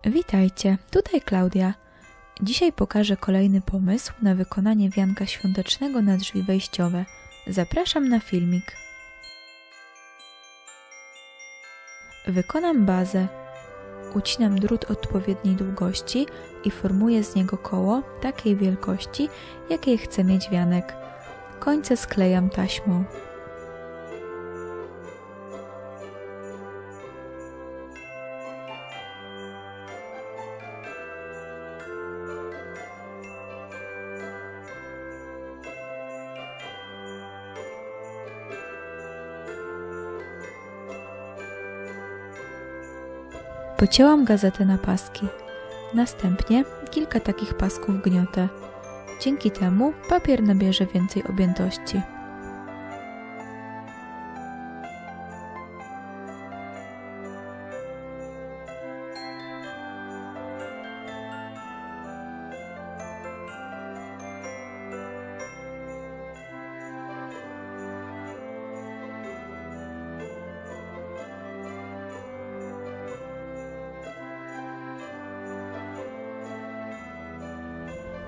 Witajcie, tutaj Klaudia. Dzisiaj pokażę kolejny pomysł na wykonanie wianka świątecznego na drzwi wejściowe. Zapraszam na filmik. Wykonam bazę. Ucinam drut odpowiedniej długości i formuję z niego koło takiej wielkości, jakiej chcę mieć wianek. Końce sklejam taśmą. Pocięłam gazetę na paski. Następnie kilka takich pasków gniotę. Dzięki temu papier nabierze więcej objętości.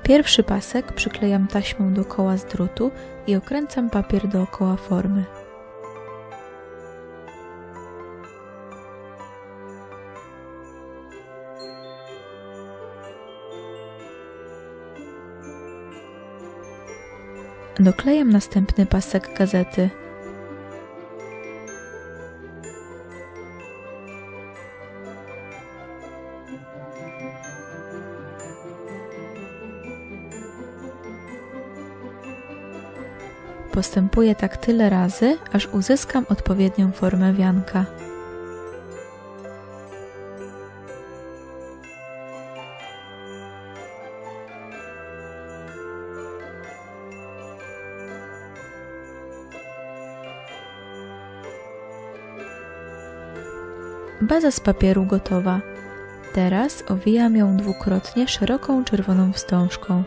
Pierwszy pasek przyklejam taśmą do koła z drutu i okręcam papier dookoła formy. Doklejam następny pasek gazety. Postępuję tak tyle razy, aż uzyskam odpowiednią formę wianka. Baza z papieru gotowa. Teraz owijam ją dwukrotnie szeroką czerwoną wstążką.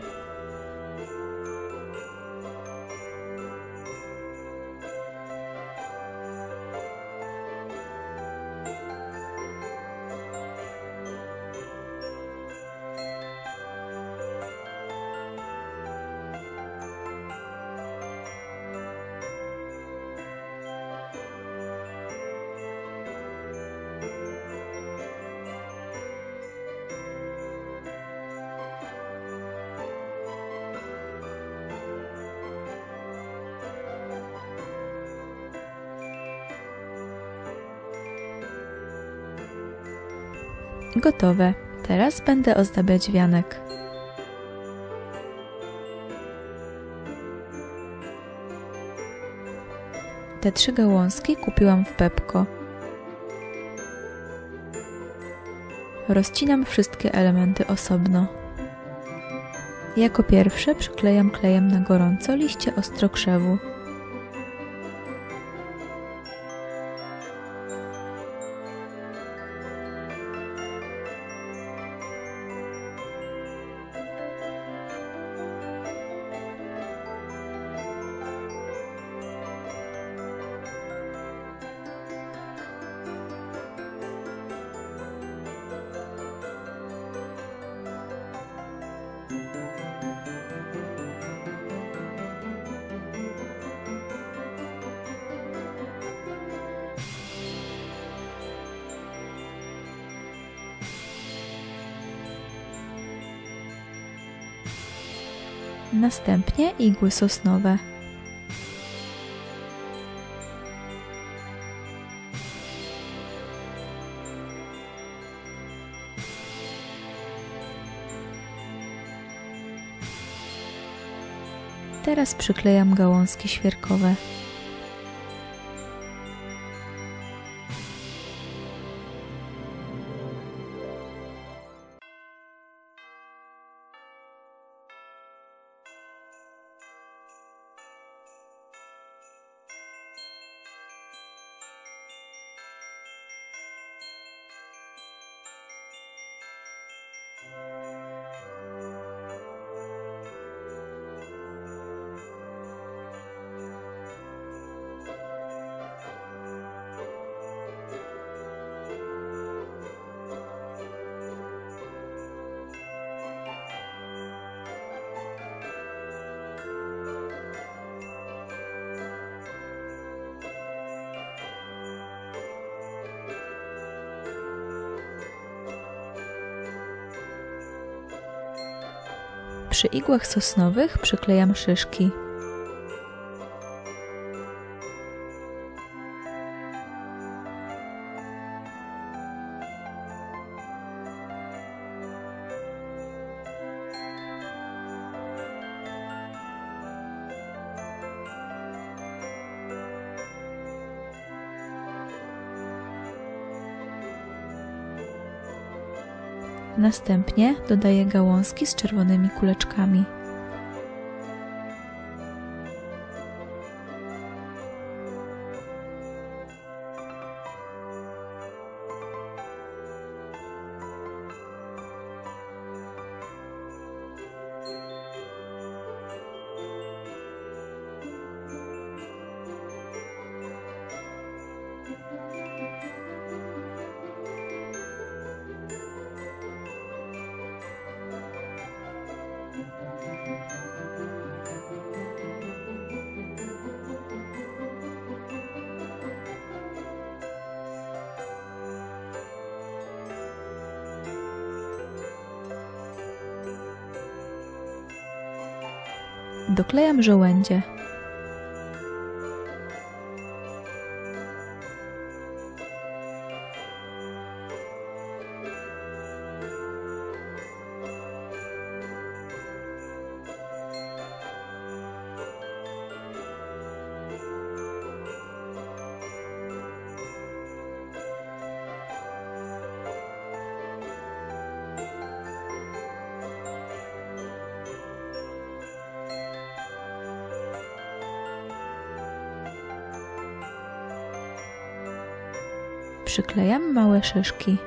Gotowe. Teraz będę ozdabiać wianek. Te 3 gałązki kupiłam w Pepco. Rozcinam wszystkie elementy osobno. Jako pierwsze przyklejam klejem na gorąco liście ostrokrzewu. Następnie igły sosnowe. Teraz przyklejam gałązki świerkowe. Przy igłach sosnowych przyklejam szyszki. Następnie dodaję gałązki z czerwonymi kuleczkami. Doklejam żołędzie. Przyklejam małe szyszki.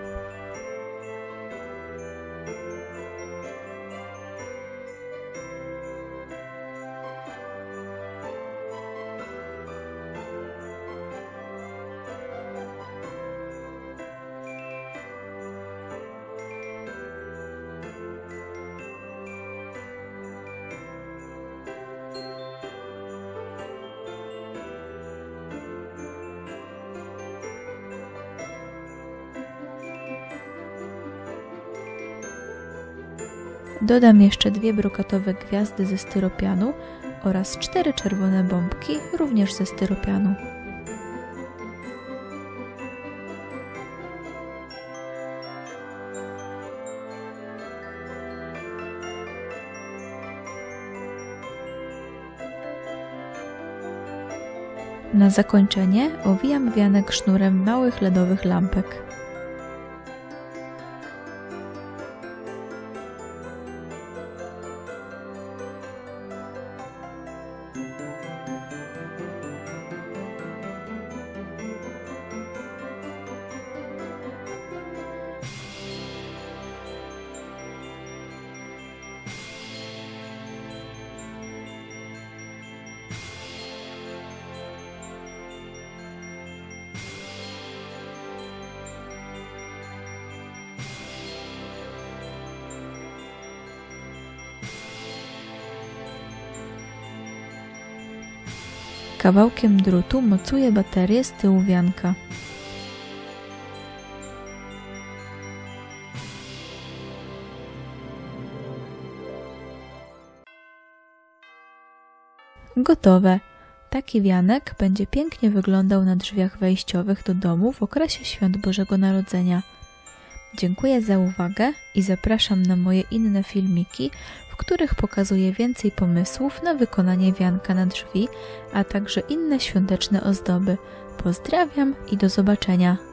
Dodam jeszcze 2 brokatowe gwiazdy ze styropianu oraz 4 czerwone bombki, również ze styropianu. Na zakończenie owijam wianek sznurem małych LEDowych lampek. Kawałkiem drutu mocuję baterię z tyłu wianka. Gotowe! Taki wianek będzie pięknie wyglądał na drzwiach wejściowych do domu w okresie Świąt Bożego Narodzenia. Dziękuję za uwagę i zapraszam na moje inne filmiki, w których pokazuję więcej pomysłów na wykonanie wianka na drzwi, a także inne świąteczne ozdoby. Pozdrawiam i do zobaczenia!